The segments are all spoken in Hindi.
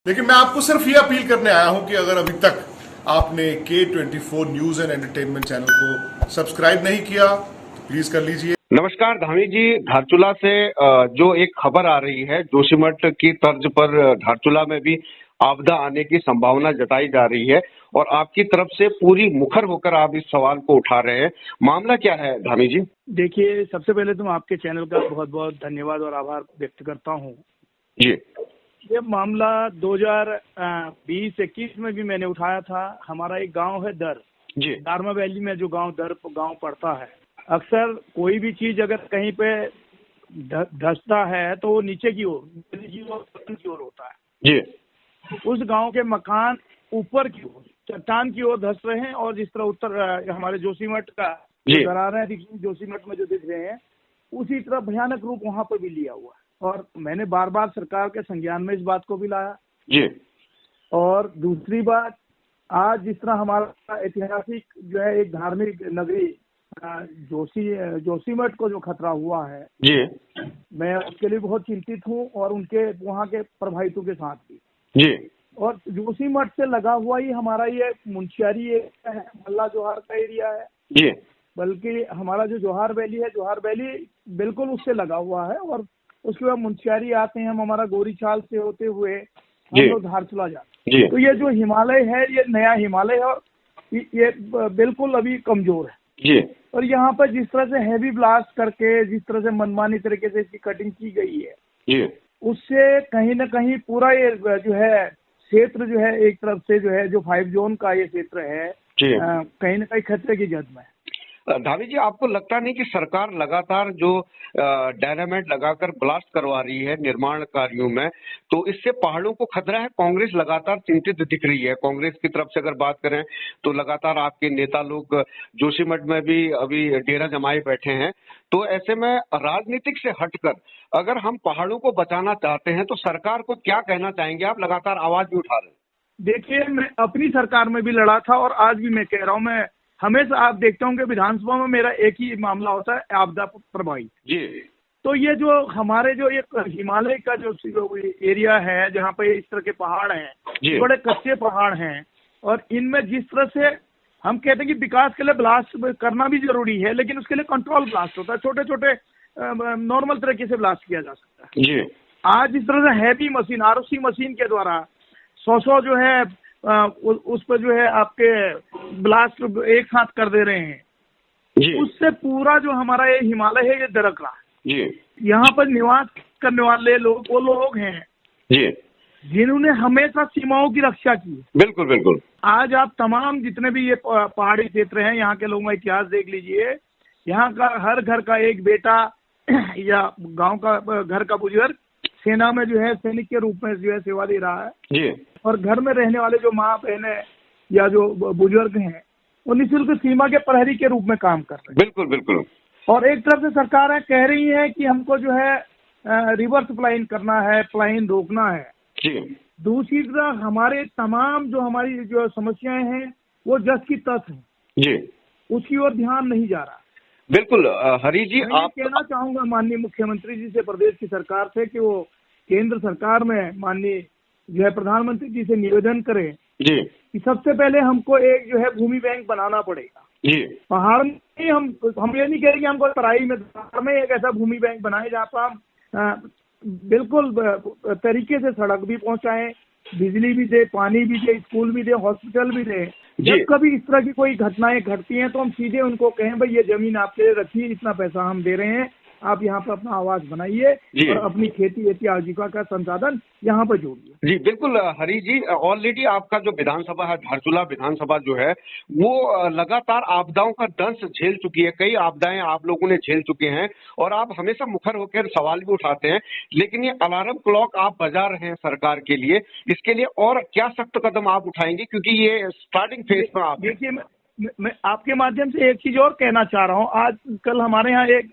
लेकिन मैं आपको सिर्फ ये अपील करने आया हूं कि अगर अभी तक आपने K24 news and entertainment channel को सब्सक्राइब नहीं किया तो प्लीज कर लीजिए। नमस्कार धामी जी, धारचूला से जो एक खबर आ रही है, जोशीमठ की तर्ज पर धारचूला में भी आपदा आने की संभावना जताई जा रही है और आपकी तरफ से पूरी मुखर होकर आप इस सवाल को उठा रहे हैं। मामला क्या है धामी जी? देखिए, सबसे पहले तो मैं आपके चैनल का बहुत बहुत धन्यवाद और आभार व्यक्त करता हूँ। जी, ये मामला 2020-21 में भी मैंने उठाया था। हमारा एक गांव है दर, जी, दारमा वैली में जो गांव पड़ता है। अक्सर कोई भी चीज अगर कहीं पे धंसता है तो वो नीचे की ओर होता है। जी, उस गांव के मकान ऊपर की ओर चट्टान की ओर धंस रहे हैं और जिस तरह उत्तर हमारे जोशीमठ का जी, दरारें जोशीमठ में जो दिख रहे हैं, उसी तरह भयानक रूप वहां पर भी लिया हुआ है। और मैंने बार बार सरकार के संज्ञान में इस बात को भी लाया। जी, और दूसरी बात, आज जिस तरह हमारा ऐतिहासिक जो है एक धार्मिक नगरी जोशीमठ को जो खतरा हुआ है, जी, मैं उसके लिए बहुत चिंतित हूँ और उनके वहाँ के प्रभावितों के साथ भी। जी, और जोशीमठ से लगा हुआ ही हमारा ये मुंशियारी एरिया है, मल्ला जोहार का एरिया है। जी, बल्कि हमारा जो जोहार वैली है, जोहार वैली बिल्कुल उससे लगा हुआ है। और उसके बाद मुंशियारी आते हैं, हम हमारा गोरीछाल से होते हुए हम लोग धारचूला जाते हैं। तो ये जो हिमालय है, ये नया हिमालय है और ये बिल्कुल अभी कमजोर है। जी, और यहाँ पर जिस तरह से हैवी ब्लास्ट करके जिस तरह से मनमानी तरीके से इसकी कटिंग की गई है, जी, उससे कहीं न कहीं पूरा ये जो है क्षेत्र जो है, एक तरफ से जो है जो 5 जोन का ये क्षेत्र है, कहीं न कहीं खतरे की जद में है। धामी जी, आपको लगता नहीं कि सरकार लगातार जो डायनामाइट लगाकर ब्लास्ट करवा रही है निर्माण कार्यों में, तो इससे पहाड़ों को खतरा है? कांग्रेस लगातार चिंतित दिख रही है। कांग्रेस की तरफ से अगर बात करें तो लगातार आपके नेता लोग जोशीमठ में भी अभी डेरा जमाए बैठे हैं। तो ऐसे में राजनीतिक से हटकर अगर हम पहाड़ों को बचाना चाहते हैं तो सरकार को क्या कहना चाहेंगे? आप लगातार आवाज भी उठा रहे हैं। देखिए, मैं अपनी सरकार में भी लड़ा था और आज भी मैं कह रहा हूँ, मैं हमेशा आप देखते होंगे विधानसभा में मेरा एक ही मामला होता है, आपदा प्रभावी जी। तो ये जो हमारे जो एक हिमालय का जो एरिया है, जहाँ पे इस तरह के पहाड़ हैं, बड़े कच्चे पहाड़ हैं, और इनमें जिस तरह से हम कहते हैं कि विकास के लिए ब्लास्ट करना भी जरूरी है, लेकिन उसके लिए कंट्रोल ब्लास्ट होता है। छोटे छोटे नॉर्मल तरीके से ब्लास्ट किया जा सकता है। जी। आज इस तरह से हैवी मशीन, आरओसी मशीन के द्वारा 100 जो है उस पर जो है आपके ब्लास्ट एक साथ कर दे रहे हैं जी। उससे पूरा जो हमारा ये हिमालय है, ये दरक रहा है। जी। यहाँ पर निवास करने वाले लोग वो लोग हैं जी, जिन्होंने हमेशा सीमाओं की रक्षा की है। बिल्कुल बिल्कुल। आज आप तमाम जितने भी ये पहाड़ी क्षेत्र हैं, यहाँ के लोगों का इतिहास देख लीजिए। यहाँ का हर घर का एक बेटा या गांव का घर का बुजुर्ग सेना में जो है सैनिक के रूप में जो है सेवा दे रहा है। जी। और घर में रहने वाले जो माँ बहने या जो बुजुर्ग हैं, वो निःशुल्क सीमा के प्रहरी के रूप में काम कर रहे हैं। बिल्कुल बिल्कुल। और एक तरफ से सरकार कह रही है कि हमको जो है रिवर्स प्लाइन करना है, प्लाइन रोकना है। जी। दूसरी तरफ हमारे तमाम जो हमारी जो समस्याएं हैं वो जस की तस है। जी। उसकी ओर ध्यान नहीं जा रहा। बिल्कुल हरी जी, मैं आप कहना चाहूंगा माननीय मुख्यमंत्री जी से, प्रदेश की सरकार से, कि वो केंद्र सरकार में माननीय जो है प्रधानमंत्री जी से निवेदन करें जी कि सबसे पहले हमको एक जो है भूमि बैंक बनाना पड़ेगा। जी। पहाड़ में हम ये नहीं कह रहे कि हमको तराई में एक ऐसा भूमि बैंक बनाए जहाँ पर हम बिल्कुल तरीके से सड़क भी पहुंचाएं, बिजली भी दे, पानी भी दे, स्कूल भी दे, हॉस्पिटल भी दे। जब कभी इस तरह की कोई घटनाएं घटती हैं तो हम सीधे उनको कहें, भाई ये जमीन आपके लिए रखिए, इतना पैसा हम दे रहे हैं, आप यहाँ पर अपना आवास बनाइए और अपनी खेती आजीविका का संसाधन यहाँ पर जोड़िए। जी बिल्कुल हरी जी, ऑलरेडी आपका जो विधानसभा है, धारचूला विधानसभा जो है, वो लगातार आपदाओं का दंश झेल चुकी है। कई आपदाएं आप लोगों ने झेल चुके हैं और आप हमेशा मुखर होकर सवाल भी उठाते हैं, लेकिन ये अलार्म क्लॉक आप बजा रहे हैं सरकार के लिए। इसके लिए और क्या सख्त कदम आप उठाएंगे, क्योंकि ये स्टार्टिंग फेज में आप? देखिए, मैं आपके माध्यम से एक चीज और कहना चाह रहा हूँ। आज कल हमारे यहाँ एक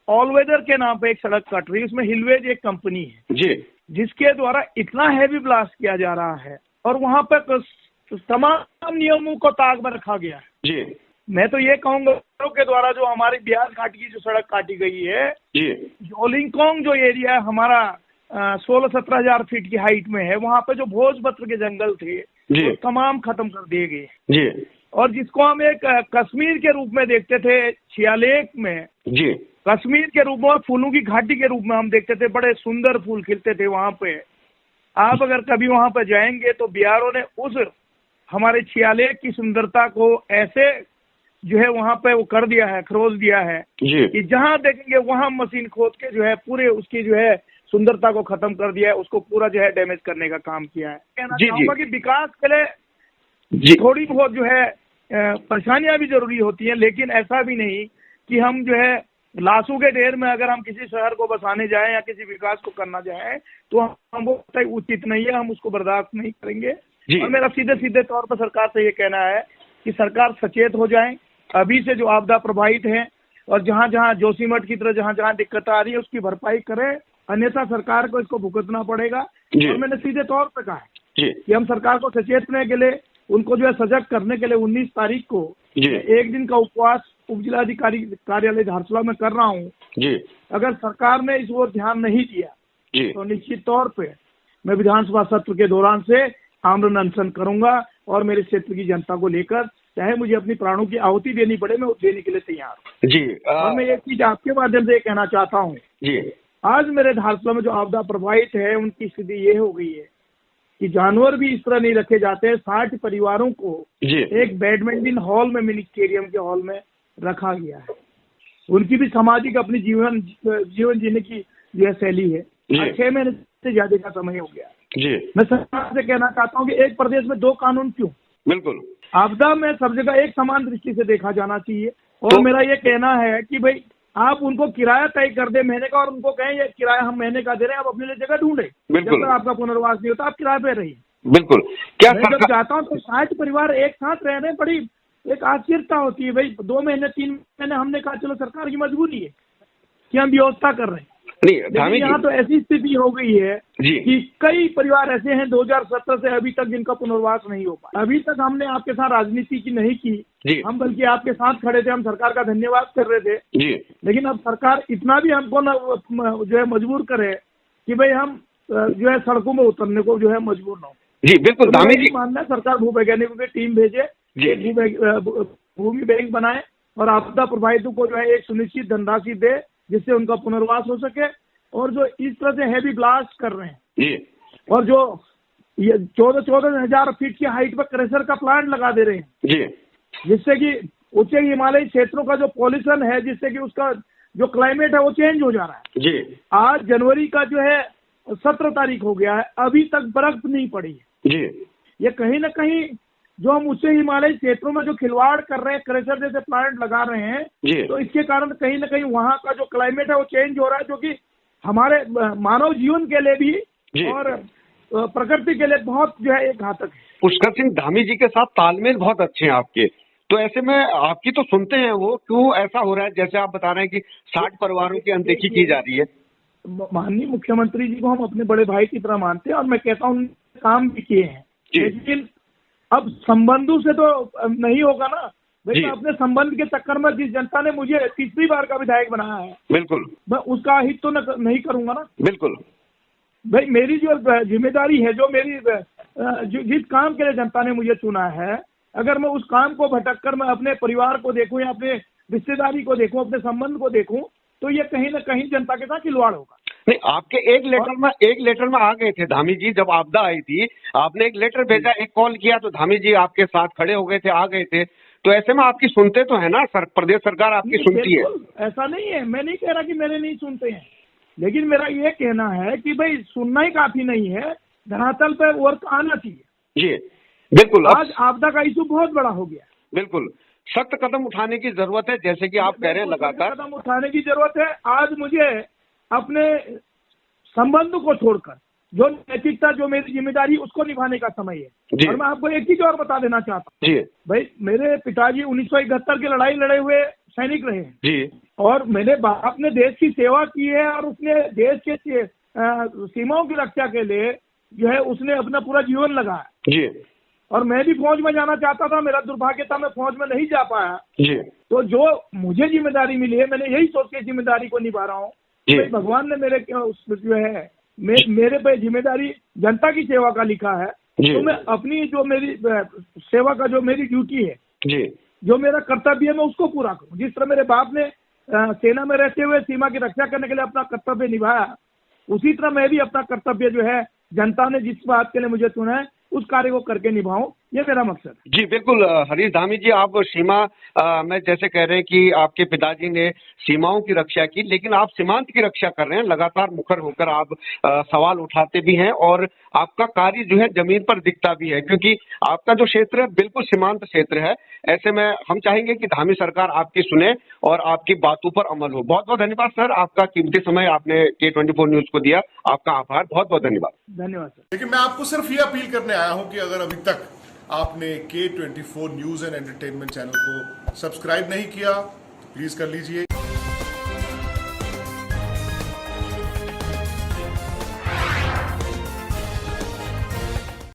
ऑल वेदर के नाम पे एक सड़क कट रही है, उसमें हिलवेज एक कंपनी है जी, जिसके द्वारा इतना हैवी ब्लास्ट किया जा रहा है और वहाँ पर तमाम नियमों को ताक में रखा गया है। जी। मैं तो ये कहूँगा के द्वारा जो हमारी ब्यास घाटी की जो सड़क काटी गई है, जी, जोलिंगकोंग जो एरिया है हमारा 16-17 हजार फीट की हाइट में है, वहाँ पे जो भोजपत्र के जंगल थे जी। वो तमाम खत्म कर दिए गए। जी और जिसको हम एक कश्मीर के रूप में देखते थे छियालेख में, जी कश्मीर के रूप में और फूलों की घाटी के रूप में हम देखते थे, बड़े सुंदर फूल खिलते थे वहाँ पे। आप अगर कभी वहाँ पे जाएंगे तो बिहारों ने उस हमारे छियालेख की सुंदरता को ऐसे जो है वहाँ पे वो कर दिया है, खरोच दिया है जी कि जहाँ देखेंगे वहाँ मशीन खोद के जो है पूरे उसकी जो है सुंदरता को खत्म कर दिया है, उसको पूरा जो है डैमेज करने का काम किया है। कहना जी, चाहूंगा कि विकास के लिए जी थोड़ी बहुत जो है परेशानियां भी जरूरी होती हैं, लेकिन ऐसा भी नहीं कि हम जो है लाशों के ढेर में अगर हम किसी शहर को बसाने जाएं या किसी विकास को करना चाहें तो हम वो उचित नहीं है, हम उसको बर्दाश्त नहीं करेंगे। और मेरा सीधे सीधे तौर पर सरकार से ये कहना है कि सरकार सचेत हो जाए, अभी से जो आपदा प्रभावित है और जहाँ जहाँ जोशीमठ की तरह जहाँ जहाँ दिक्कत आ रही है उसकी भरपाई करे, अन्यथा सरकार को इसको भुगतना पड़ेगा। और मैंने सीधे तौर पर कहा है कि हम सरकार को सचेत करने के लिए, उनको जो है सजग करने के लिए 19 तारीख को एक दिन का उपवास उप जिलाधिकारी कार्यालय धारचूला में कर रहा हूँ। अगर सरकार ने इस ओर ध्यान नहीं दिया तो निश्चित तौर पे मैं विधानसभा सत्र के दौरान से आमरण अनशन करूंगा और मेरे क्षेत्र की जनता को लेकर चाहे मुझे अपनी प्राणों की आहुति देनी पड़े, मैं देने के लिए तैयार हूँ। और मैं एक चीज आपके माध्यम से कहना चाहता हूँ, आज मेरे धारचूला में जो आपदा प्रभावित है उनकी स्थिति ये हो गई है कि जानवर भी इस तरह नहीं रखे जाते हैं। 60 परिवारों को एक बैडमिंटन हॉल में, मिनी स्टेडियम के हॉल में रखा गया है। उनकी भी सामाजिक अपनी जीवन जीने की जो है शैली है। 6 महीने से ज्यादा का समय हो गया। मैं सरकार से कहना चाहता हूँ कि एक प्रदेश में 2 कानून क्यों? बिल्कुल, आपदा में सब जगह एक समान दृष्टि से देखा जाना चाहिए। और मेरा ये कहना है कि भाई आप उनको किराया तय कर दे महीने का और उनको कहें ये किराया हम महीने का दे रहे हैं, आप अपने लिए जगह ढूंढे। जब तक आपका पुनर्वास नहीं होता आप किराए पे रहिए। बिल्कुल, क्या मैं जब चाहता हूँ तो 60 परिवार एक साथ रह रहे हैं, बड़ी एक आश्चर्यता होती है। भाई 2 महीने 3 महीने हमने कहा चलो सरकार की मजबूरी है कि हम व्यवस्था कर रहे हैं, लेकिन यहाँ तो ऐसी स्थिति हो गई है कि कई परिवार ऐसे हैं 2017 से अभी तक जिनका पुनर्वास नहीं हो पाया। अभी तक हमने आपके साथ राजनीति की नहीं की, हम बल्कि आपके साथ खड़े थे, हम सरकार का धन्यवाद कर रहे थे। लेकिन अब सरकार इतना भी हमको न जो है मजबूर करे कि भाई हम जो है सड़कों में उतरने को जो है मजबूर न हो। जी बिल्कुल, तो मेरा मानना है सरकार भूवैज्ञानिकों की टीम भेजे, भूमि बैंक बनाए और आपदा प्रभावितों को जो है एक सुनिश्चित धनराशि दे जिससे उनका पुनर्वास हो सके। और जो इस तरह से हैवी ब्लास्ट कर रहे हैं और जो ये 14 हजार फीट की हाइट पर क्रेशर का प्लांट लगा दे रहे हैं जिससे कि उच्च हिमालयी क्षेत्रों का जो पॉल्यूशन है, जिससे कि उसका जो क्लाइमेट है वो चेंज हो जा रहा है। आज जनवरी का जो है 17 तारीख हो गया है, अभी तक बर्फ नहीं पड़ी है। ये कहीं ना कहीं जो हम उच्च हिमालयी क्षेत्रों में जो खिलवाड़ कर रहे हैं, क्रेशर जैसे प्लांट लगा रहे हैं, तो इसके कारण कहीं ना कहीं वहाँ का जो क्लाइमेट है वो चेंज हो रहा है, जो कि हमारे मानव जीवन के लिए भी और प्रकृति के लिए बहुत जो है एक घातक है। पुष्कर सिंह धामी जी के साथ तालमेल बहुत अच्छे हैं आपके, तो ऐसे में आपकी तो सुनते हैं वो, क्यों ऐसा हो रहा है जैसे आप बता रहे हैं कि 60 परिवारों की अनदेखी की जा रही है? माननीय मुख्यमंत्री जी को हम अपने बड़े भाई की तरह मानते हैं और मैं कहता हूँ काम भी किए हैं, लेकिन अब संबंधों से तो नहीं होगा ना भाई। मैं अपने संबंध के चक्कर में जिस जनता ने मुझे 3री बार का विधायक बनाया है, बिल्कुल मैं उसका हित तो नहीं करूंगा ना। बिल्कुल भाई, मेरी जो जिम्मेदारी है, जो मेरी जिस काम के लिए जनता ने मुझे चुना है, अगर मैं उस काम को भटक कर मैं अपने परिवार को देखूं या अपने रिश्तेदारी को देखूं, अपने संबंध को देखूं, तो ये कहीं ना कहीं जनता के साथ खिलवाड़ होगा। नहीं, आपके एक लेटर में आ गए थे धामी जी, जब आपदा आई थी आपने एक लेटर भेजा, एक कॉल किया तो धामी जी आपके साथ खड़े हो गए थे, आ गए थे। तो ऐसे में आपकी सुनते तो है ना प्रदेश सरकार आपकी सुनती है? ऐसा नहीं है, मैं नहीं कह रहा कि मेरे नहीं सुनते हैं, लेकिन मेरा ये कहना है कि भाई सुनना ही काफी नहीं है, धरातल पे वर्क आना चाहिए। जी बिल्कुल, आज आपदा का इशू बहुत बड़ा हो गया। बिल्कुल सख्त कदम उठाने की जरूरत है, जैसे कि आप कह रहे हैं लगातार कदम उठाने की जरूरत है। आज मुझे अपने संबंध को छोड़कर जो नैतिकता, जो मेरी जिम्मेदारी, उसको निभाने का समय है। और मैं आपको एक चीज और बता देना चाहता हूँ भाई, मेरे पिताजी 1971 की लड़ाई लड़े हुए सैनिक रहे हैं और मेरे बाप ने देश की सेवा की है और उसने देश के सीमाओं की रक्षा के लिए जो है उसने अपना पूरा जीवन लगाया। और मैं भी फौज में जाना चाहता था, मेरा दुर्भाग्य था मैं फौज में नहीं जा पाया। तो जो मुझे जिम्मेदारी मिली है, मैंने यही सोच के जिम्मेदारी को निभा रहा हूँ। भगवान ने मेरे जो है मेरे पे जिम्मेदारी जनता की सेवा का लिखा है, जी। तो मैं अपनी जो मेरी सेवा का जो मेरी ड्यूटी है, जी। जो मेरा कर्तव्य है, मैं उसको पूरा करूं। जिस तरह मेरे बाप ने सेना में रहते हुए सीमा की रक्षा करने के लिए अपना कर्तव्य निभाया, उसी तरह मैं भी अपना कर्तव्य जो है, जनता ने जिस बात के लिए मुझे चुना है, उस कार्य को करके निभाऊं, ये मेरा मकसद है। जी बिल्कुल। हरीश धामी जी, आप सीमा में जैसे कह रहे हैं कि आपके पिताजी ने सीमाओं की रक्षा की, लेकिन आप सीमांत की रक्षा कर रहे हैं। लगातार मुखर होकर आप सवाल उठाते भी हैं और आपका कार्य जो है जमीन पर दिखता भी है, क्योंकि आपका जो क्षेत्र है बिल्कुल सीमांत क्षेत्र है। ऐसे में हम चाहेंगे कि धामी सरकार आपकी सुने और आपकी बातों पर अमल हो। बहुत बहुत धन्यवाद सर, आपका कीमती समय आपने K24 न्यूज को दिया। आपका आभार, बहुत बहुत धन्यवाद। धन्यवाद सर। लेकिन मैं आपको सिर्फ ये अपील करने आया हूं कि अगर अभी तक आपने K24 news and entertainment channel को सब्सक्राइब नहीं किया तो प्लीज कर लीजिए।